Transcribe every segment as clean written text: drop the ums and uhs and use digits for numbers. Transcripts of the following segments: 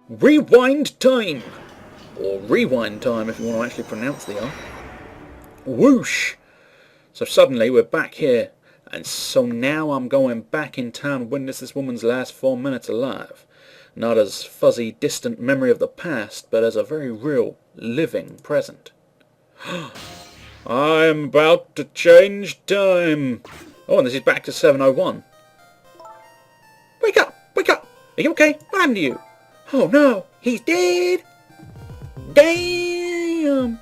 Rewind time! Or rewind time if you want to actually pronounce the R. Whoosh! So suddenly we're back here, and so now I'm going back in time to witness this woman's last 4 minutes alive. Not as fuzzy, distant memory of the past, but as a very real, living present. I'm about to change time! Oh, and this is back to 7:01. Wake up! Wake up! Are you okay? What happened to you? Oh no! He's dead! Damn!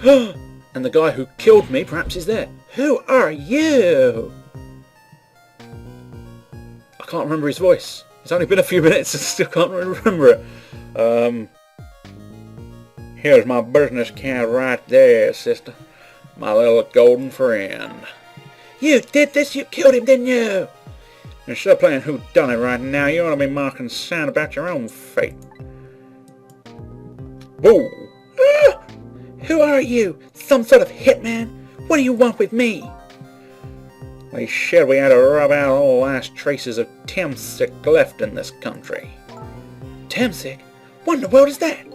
And the guy who killed me perhaps is there. Who are you? I can't remember his voice. It's only been a few minutes and still can't remember it. Here's my business card right there, sister. My little golden friend. You did this? You killed him, didn't you? Instead of playing whodunit right now, you ought to be marking sound about your own fate. Whoa! Ah! Who are you? Some sort of hitman? What do you want with me? We said we had to rub out all the last traces of Temsic left in this country. Temsic? What in the world is that?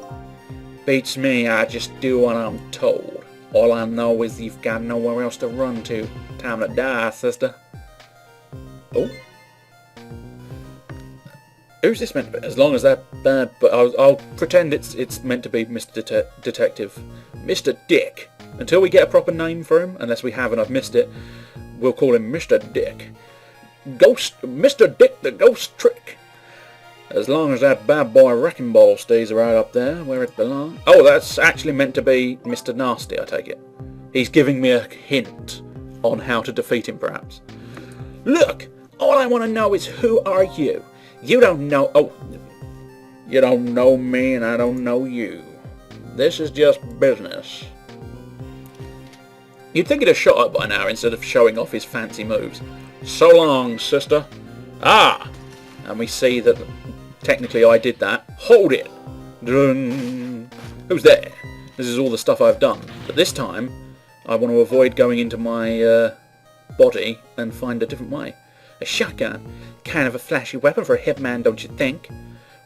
Beats me, I just do what I'm told. All I know is you've got nowhere else to run to. Time to die, sister. Oh? Who's this meant to be? As long as that bad, but I'll pretend it's meant to be Mr. Detective. Mr. Dick. Until we get a proper name for him, unless we have and I've missed it, we'll call him Mr. Dick. Mr. Dick the Ghost Trick. As long as that bad boy Wrecking Ball stays right up there where it belongs. Oh, that's actually meant to be Mr. Nasty, I take it. He's giving me a hint on how to defeat him, perhaps. Look, all I want to know is who are you? You don't know... Oh, you don't know me and I don't know you. This is just business. You'd think he'd have shot up by now instead of showing off his fancy moves. So long, sister. Ah! And we see that technically I did that. Hold it! Dun. Who's there? This is all the stuff I've done. But this time, I want to avoid going into my body and find a different way. A shotgun. Kind of a flashy weapon for a hitman, don't you think?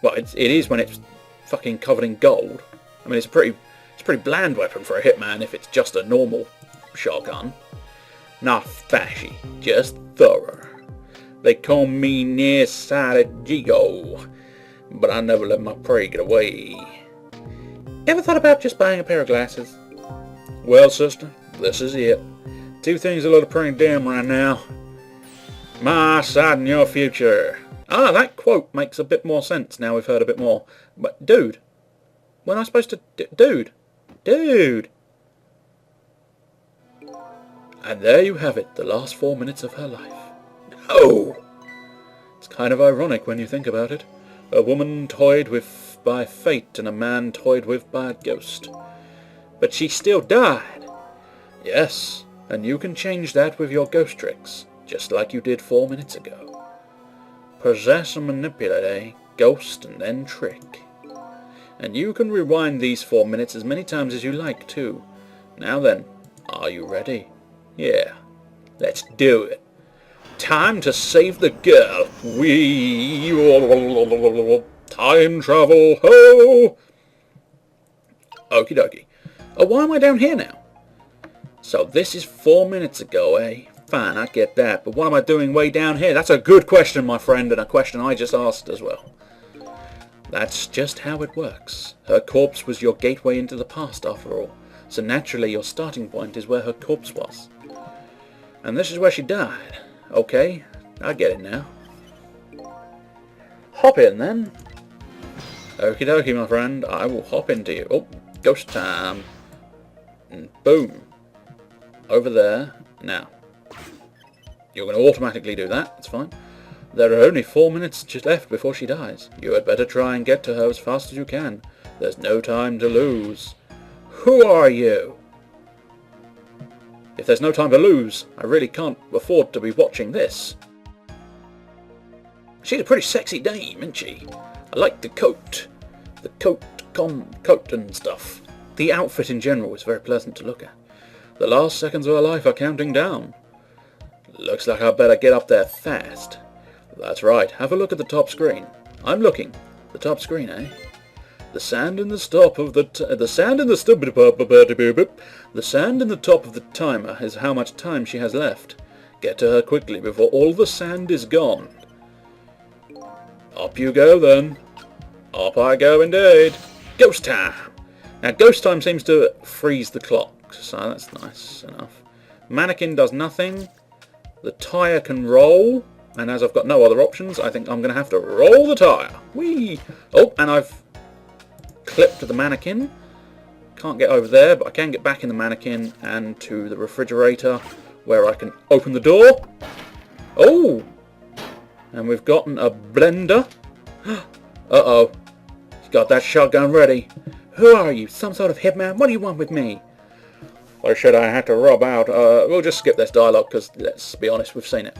Well, it is when it's fucking covered in gold. I mean, it's a pretty bland weapon for a hitman if it's just a normal shotgun. Not flashy, just thorough. They call me nearsighted Gigo, but I never let my prey get away. Ever thought about just buying a pair of glasses? Well, sister, this is it. Two things that look pretty damn right now. My side and your future. Ah, that quote makes a bit more sense now we've heard a bit more. But, dude, when am I supposed to... Dude! And there you have it, the last 4 minutes of her life. Oh! It's kind of ironic when you think about it. A woman toyed with by fate and a man toyed with by a ghost. But she still died. Yes, and you can change that with your ghost tricks. Just like you did 4 minutes ago. Possess and manipulate, eh? Ghost and then trick. And you can rewind these 4 minutes as many times as you like, too. Now then, are you ready? Yeah, let's do it. Time to save the girl. Time travel, ho! Okie dokie. Oh, why am I down here now? So this is 4 minutes ago, eh? Fine, I get that, but what am I doing way down here? That's a good question, my friend, and a question I just asked as well. That's just how it works. Her corpse was your gateway into the past, after all, so naturally your starting point is where her corpse was. And this is where she died. Okay, I get it now. Hop in, then. Okie dokie, my friend, I will hop into you. Oh, ghost time. And boom. Over there. Now. You're going to automatically do that, it's fine. There are only 4 minutes just left before she dies. You had better try and get to her as fast as you can. There's no time to lose. Who are you? If there's no time to lose, I really can't afford to be watching this. She's a pretty sexy dame, isn't she? I like the coat. The coat and stuff. The outfit in general is very pleasant to look at. The last seconds of her life are counting down. Looks like I better get up there fast. That's right, have a look at the top screen. I'm looking. The top screen, eh? The sand in the top of the sand in the top of the timer is how much time she has left. Get to her quickly before all the sand is gone. Up you go then. Up I go indeed. Ghost time. Now ghost time seems to freeze the clock, so that's nice enough. Mannequin does nothing. The tyre can roll, and as I've got no other options, I think I'm going to have to roll the tyre. Whee! Oh, and I've clipped the mannequin. Can't get over there, but I can get back in the mannequin and to the refrigerator where I can open the door. Oh! And we've gotten a blender. Uh-oh. He's got that shotgun ready. Who are you? Some sort of hitman? What do you want with me? Or should I have to rob out? We'll just skip this dialogue because, let's be honest, we've seen it.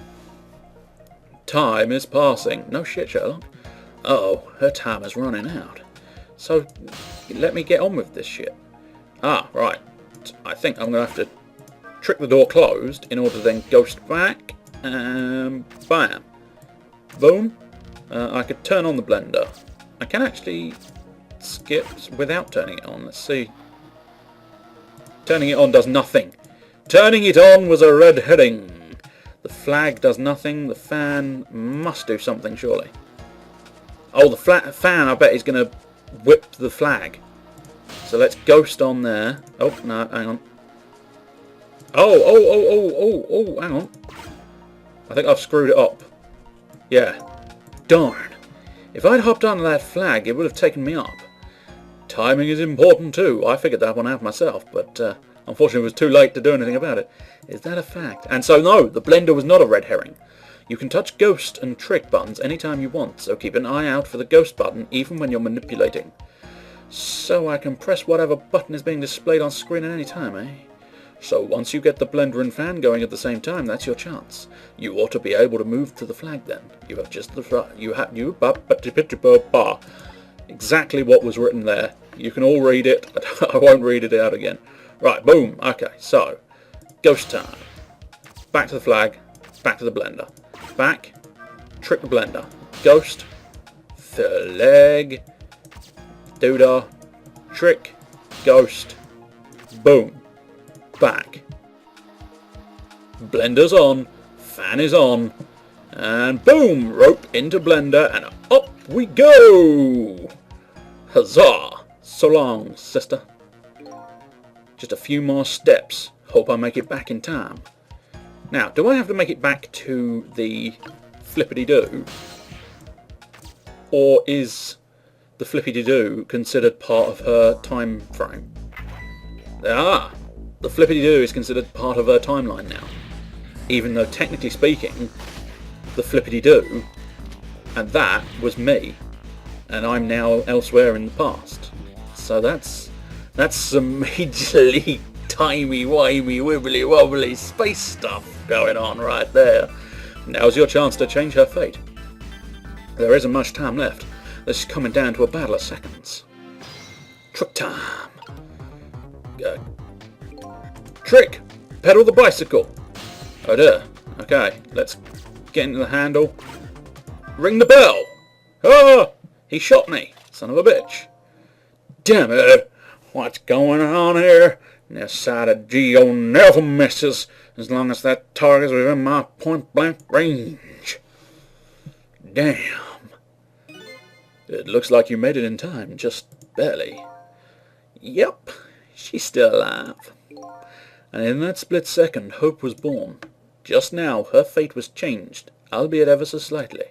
Time is passing. No shit, Sherlock. Uh-oh, her time is running out. So, let me get on with this shit. Ah, right. I think I'm going to have to trick the door closed in order to then ghost back. Bam. Boom. I could turn on the blender. I can actually skip without turning it on. Let's see. Turning it on does nothing. Turning it on was a red herring. The flag does nothing. The fan must do something, surely. Oh, the fan, I bet, is going to whip the flag. So let's ghost on there. Oh, no, hang on. Oh, hang on. I think I've screwed it up. Yeah. Darn. If I'd hopped onto that flag, it would have taken me up. Timing is important too. I figured that one out myself, but unfortunately it was too late to do anything about it. Is that a fact? And so no, the blender was not a red herring. You can touch ghost and trick buttons anytime you want, so keep an eye out for the ghost button even when you're manipulating. So I can press whatever button is being displayed on screen at any time, eh? So once you get the blender and fan going at the same time, that's your chance. You ought to be able to move to the flag then. You have just exactly what was written there. You can all read it. I won't read it out again. Right, boom. Okay, so ghost time. Back to the flag. Back to the blender. Back. Trick the blender. Ghost. Flag. Doodah. Trick. Ghost. Boom. Back. Blender's on. Fan is on. And boom! Rope into blender and up we go! Huzzah! So long, sister. Just a few more steps. Hope I make it back in time. Now, do I have to make it back to the FlippityDoo? Or is the FlippityDoo considered part of her time frame? Ah! The FlippityDoo is considered part of her timeline now. Even though, technically speaking, the FlippityDoo, and that was me. And I'm now elsewhere in the past. So that's some majorly timey-wimey, wibbly-wobbly space stuff going on right there. Now's your chance to change her fate. There isn't much time left. This is coming down to a battle of seconds. Trick time. Trick! Pedal the bicycle! Oh dear. Okay, let's get into the handle. Ring the bell! Ah! He shot me! Son of a bitch. Damn it! What's going on here? This side of Geo never misses as long as that target's within my point-blank range. Damn. It looks like you made it in time, just barely. Yep, she's still alive. And in that split second, hope was born. Just now, her fate was changed, albeit ever so slightly.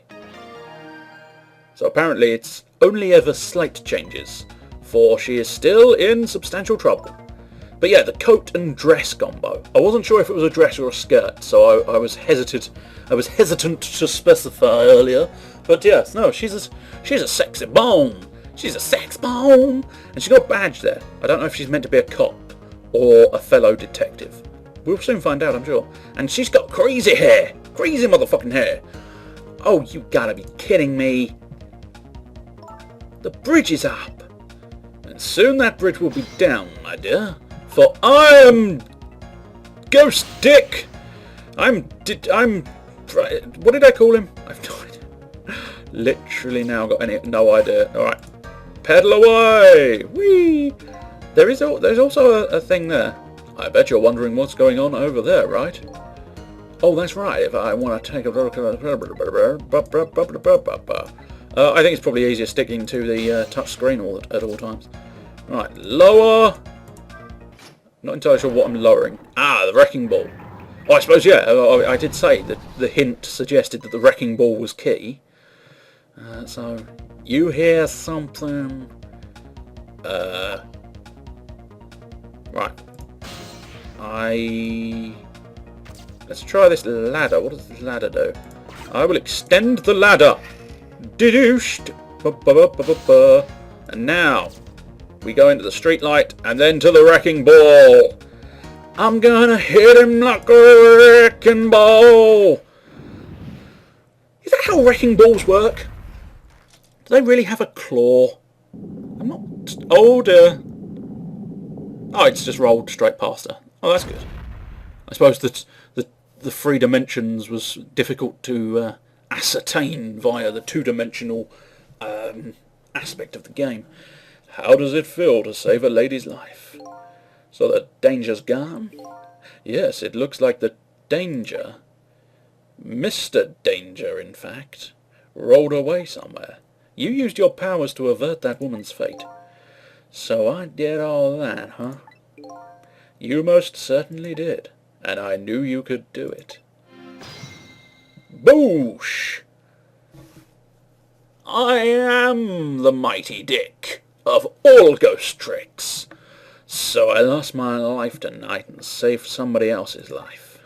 So apparently it's only ever slight changes, for she is still in substantial trouble. But yeah, the coat and dress combo. I wasn't sure if it was a dress or a skirt, so I was hesitant to specify earlier. But yes, no, she's a sexy bomb. She's a sex bomb. And she's got a badge there. I don't know if she's meant to be a cop or a fellow detective. We'll soon find out, I'm sure. And she's got crazy hair. Crazy motherfucking hair. Oh, you gotta be kidding me. The bridge is up. And soon that bridge will be down, my dear. For I am Ghost Dick. I'm what did I call him? I've no idea. Literally now got no idea. Alright. pedal away! Whee! There's also a thing there. I bet you're wondering what's going on over there, right? Oh, that's right. If I want to take a... I think it's probably easier sticking to the touch screen at all times. Right, lower. Not entirely sure what I'm lowering. Ah, the wrecking ball. Oh, I suppose, yeah, I did say that the hint suggested that the wrecking ball was key. So, you hear something... Right. Let's try this ladder. What does this ladder do? I will extend the ladder. Didooshed. And now, we go into the street light and then to the wrecking ball. I'm gonna hit him like a wrecking ball. Is that how wrecking balls work? Do they really have a claw? I'm not... Oh dear. Oh, it's just rolled straight past her. Oh, that's good. I suppose that the 3 dimensions was difficult to ascertain via the 2-dimensional aspect of the game. How does it feel to save a lady's life? So the danger's gone? Yes, it looks like the danger, Mr. Danger in fact, rolled away somewhere. You used your powers to avert that woman's fate. So I did all that, huh? You most certainly did, and I knew you could do it. Boosh! I am the mighty Dick of all ghost tricks. So I lost my life tonight and saved somebody else's life.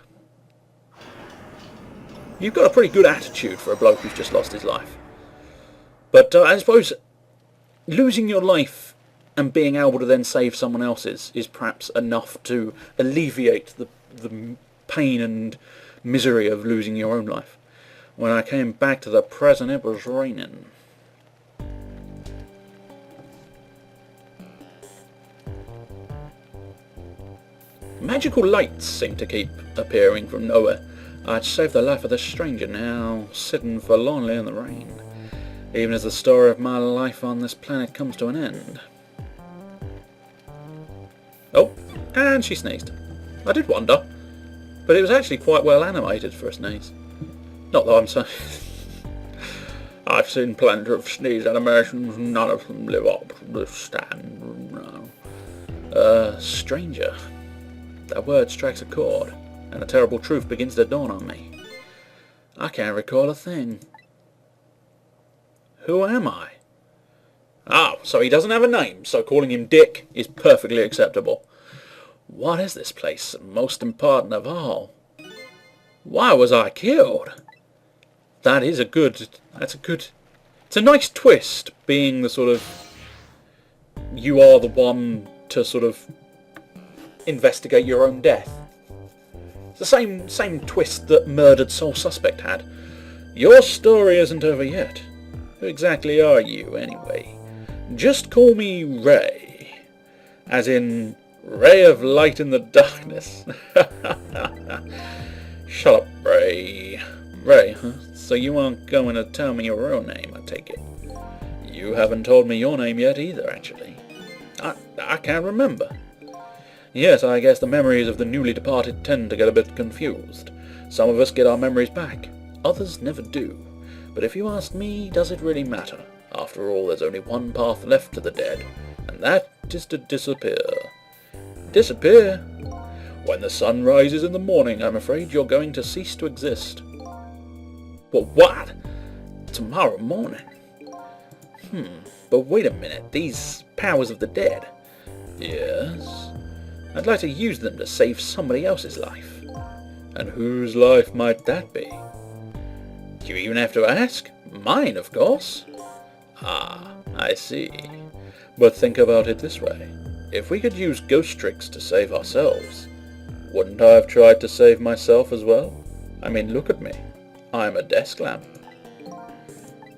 You've got a pretty good attitude for a bloke who's just lost his life. But I suppose losing your life and being able to then save someone else's is perhaps enough to alleviate the pain and misery of losing your own life. When I came back to the present, it was raining. Magical lights seem to keep appearing from nowhere. I'd saved the life of this stranger now sitting forlornly in the rain, even as the story of my life on this planet comes to an end. Oh, and she sneezed. I did wonder, but it was actually quite well animated for a sneeze. Not that I'm so... I've seen plenty of sneeze animations, none of them live up to the standard. Stranger. That word strikes a chord, and a terrible truth begins to dawn on me. I can't recall a thing. Who am I? Ah, so he doesn't have a name, so calling him Dick is perfectly acceptable. What is this place, most important of all? Why was I killed? It's a nice twist, being the sort of, you are the one to sort of investigate your own death. It's the same twist that Murdered Soul Suspect had. Your story isn't over yet. Who exactly are you, anyway? Just call me Ray. As in, ray of light in the darkness. Shut up, Ray. Ray, huh? So you aren't going to tell me your real name, I take it. You haven't told me your name yet either, actually. I can't remember. Yes, I guess the memories of the newly departed tend to get a bit confused. Some of us get our memories back. Others never do. But if you ask me, does it really matter? After all, there's only one path left to the dead, and that is to disappear. Disappear? When the sun rises in the morning, I'm afraid you're going to cease to exist. But what? Tomorrow morning? But wait a minute, these powers of the dead. Yes? I'd like to use them to save somebody else's life. And whose life might that be? Do you even have to ask? Mine, of course. Ah, I see. But think about it this way. If we could use ghost tricks to save ourselves, wouldn't I have tried to save myself as well? I mean, look at me. I'm a desk lamp.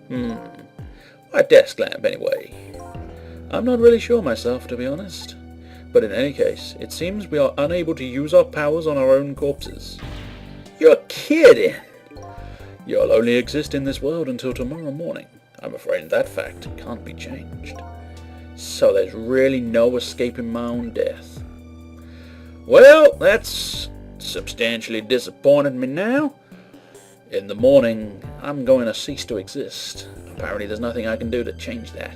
Why a desk lamp, anyway? I'm not really sure myself, to be honest. But in any case, it seems we are unable to use our powers on our own corpses. You're kidding! You'll only exist in this world until tomorrow morning. I'm afraid that fact can't be changed. So there's really no escaping my own death. Well, that's substantially disappointed me now. In the morning, I'm going to cease to exist. Apparently there's nothing I can do to change that.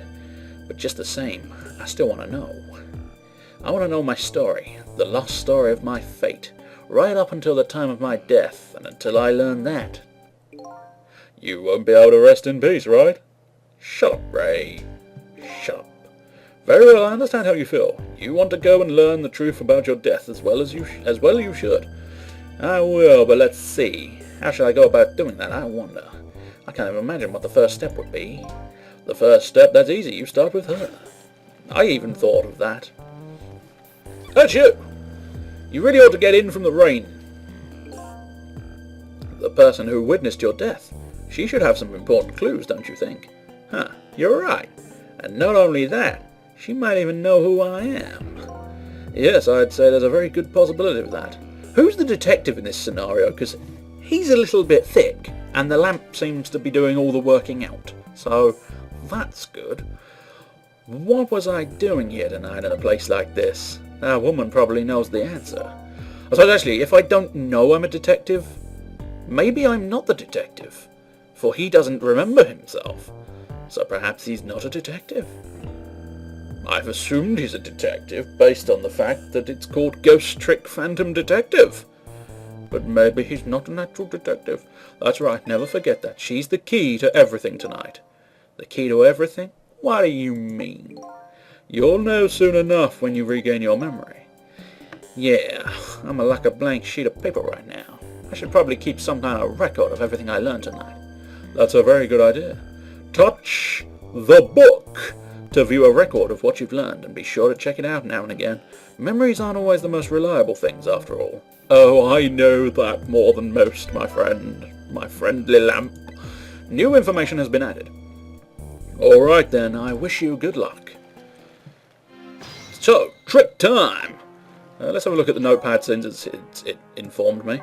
But just the same, I still want to know. I want to know my story, the lost story of my fate, right up until the time of my death, and until I learn that. You won't be able to rest in peace, right? Shut up, Ray. Shut up. Very well, I understand how you feel. You want to go and learn the truth about your death as well you should. I will, but let's see. How shall I go about doing that, I wonder? I can't even imagine what the first step would be. The first step, that's easy. You start with her. I even thought of that. That's you! You really ought to get in from the rain. The person who witnessed your death. She should have some important clues, don't you think? Huh, you're right. And not only that, she might even know who I am. Yes, I'd say there's a very good possibility of that. Who's the detective in this scenario? Because he's a little bit thick, and the lamp seems to be doing all the working out. So, that's good. What was I doing here tonight in a place like this? That woman probably knows the answer. So actually, if I don't know I'm a detective, maybe I'm not the detective, for he doesn't remember himself. So perhaps he's not a detective. I've assumed he's a detective based on the fact that it's called Ghost Trick Phantom Detective. But maybe he's not an actual detective. That's right, never forget that. She's the key to everything tonight. The key to everything? What do you mean? You'll know soon enough when you regain your memory. Yeah, I'm like a blank sheet of paper right now. I should probably keep some kind of record of everything I learned tonight. That's a very good idea. Touch the book to view a record of what you've learned, and be sure to check it out now and again. Memories aren't always the most reliable things, after all. Oh, I know that more than most, my friend. My friendly lamp. New information has been added. All right, then. I wish you good luck. So, trick time. Let's have a look at the notepad since it informed me.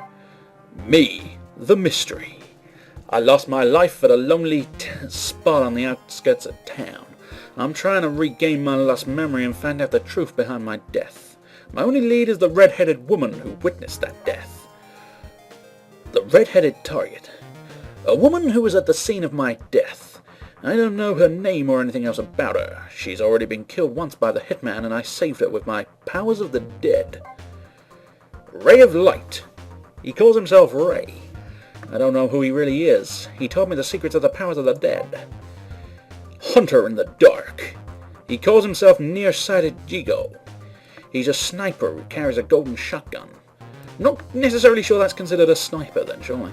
Me, the mystery. I lost my life at a lonely spot on the outskirts of town. I'm trying to regain my lost memory and find out the truth behind my death. My only lead is the red-headed woman who witnessed that death. The red-headed target. A woman who was at the scene of my death. I don't know her name or anything else about her. She's already been killed once by the hitman, and I saved her with my powers of the dead. Ray of Light. He calls himself Ray. I don't know who he really is. He told me the secrets of the powers of the dead. Hunter in the dark. He calls himself Nearsighted Jigo. He's a sniper who carries a golden shotgun. Not necessarily sure that's considered a sniper then, surely.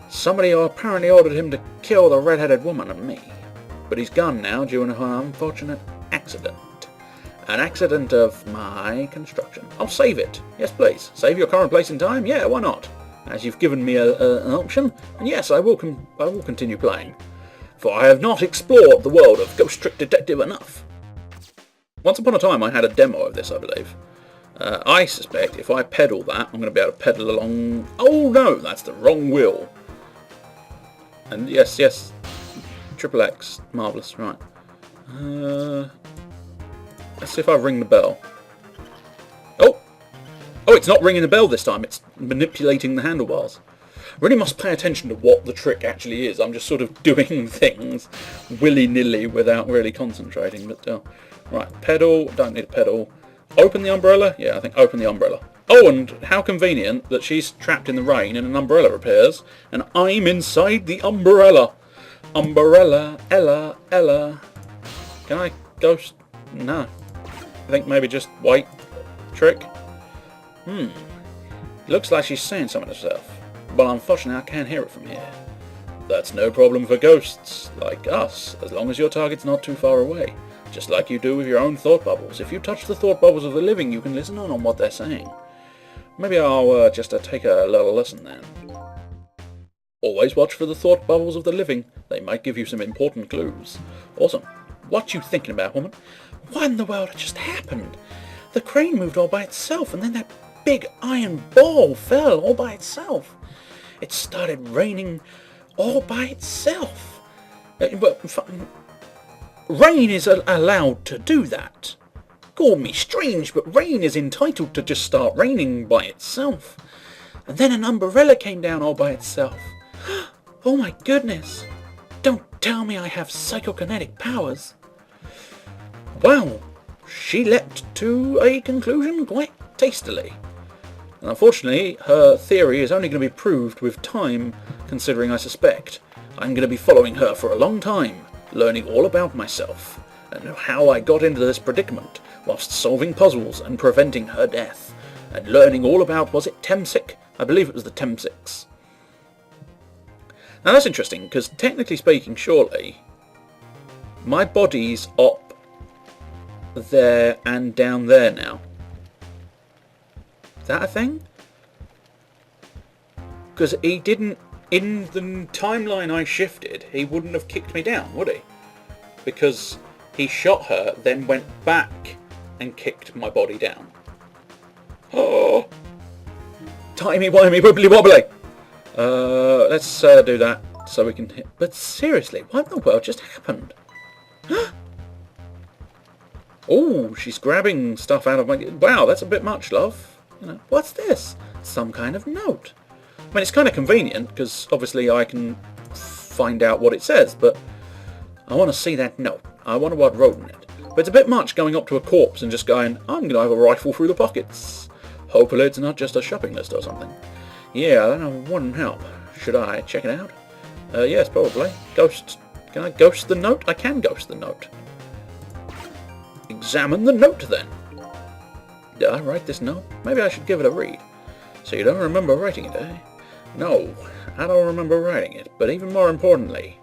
Somebody apparently ordered him to kill the red-headed woman and me. But he's gone now due to an unfortunate accident. An accident of my construction. I'll save it. Yes, please. Save your current place in time? Yeah, why not? As you've given me an option, and yes, I will continue playing. For I have not explored the world of Ghost Trick Detective enough. Once upon a time I had a demo of this, I believe. I suspect if I pedal that, I'm going to be able to pedal along... Oh no, that's the wrong wheel. And yes, Triple X, marvellous, right. Let's see if I ring the bell. Oh, it's not ringing the bell this time, it's manipulating the handlebars. Really must pay attention to what the trick actually is. I'm just sort of doing things willy-nilly without really concentrating. But right, pedal, don't need a pedal. Open the umbrella? Yeah, I think open the umbrella. Oh, and how convenient that she's trapped in the rain and an umbrella appears, and I'm inside the umbrella. Umbrella, Ella. Can I ghost? No. I think maybe just wait. Trick. Looks like she's saying something to herself. But unfortunately I can't hear it from here. That's no problem for ghosts, like us, as long as your target's not too far away. Just like you do with your own thought bubbles. If you touch the thought bubbles of the living, you can listen in on what they're saying. Maybe I'll just take a little listen then. Always watch for the thought bubbles of the living. They might give you some important clues. Awesome. What you thinking about, woman? What in the world had just happened? The crane moved all by itself, and then that big iron ball fell all by itself. It started raining all by itself. Rain is allowed to do that. Call me strange, but rain is entitled to just start raining by itself. And then an umbrella came down all by itself. Oh my goodness. Don't tell me I have psychokinetic powers. Well, she leapt to a conclusion quite tastily. And unfortunately, her theory is only going to be proved with time, considering I suspect I'm going to be following her for a long time, learning all about myself, and how I got into this predicament, whilst solving puzzles and preventing her death, and learning all about, was it Temsic? I believe it was the Temsics. Now that's interesting, because technically speaking, surely, my body's up there and down there now. Is that a thing? Because he didn't, in the timeline I shifted, he wouldn't have kicked me down, would he? Because he shot her, then went back and kicked my body down. Oh! Timey-wimey, wibbly-wobbly! Let's do that so we can hit... But seriously, what in the world just happened? Oh, she's grabbing stuff out of my... Wow, that's a bit much, love. You know, what's this? Some kind of note. I mean, it's kind of convenient, because obviously I can find out what it says, but I want to see that note. I wonder what wrote in it. But it's a bit much going up to a corpse and just going, I'm going to have a rifle through the pockets. Hopefully it's not just a shopping list or something. Yeah, that wouldn't help. Should I check it out? Yes, probably. Ghost. Can I ghost the note? I can ghost the note. Examine the note, then. Did I write this note? Maybe I should give it a read. So you don't remember writing it, eh? No, I don't remember writing it, but even more importantly...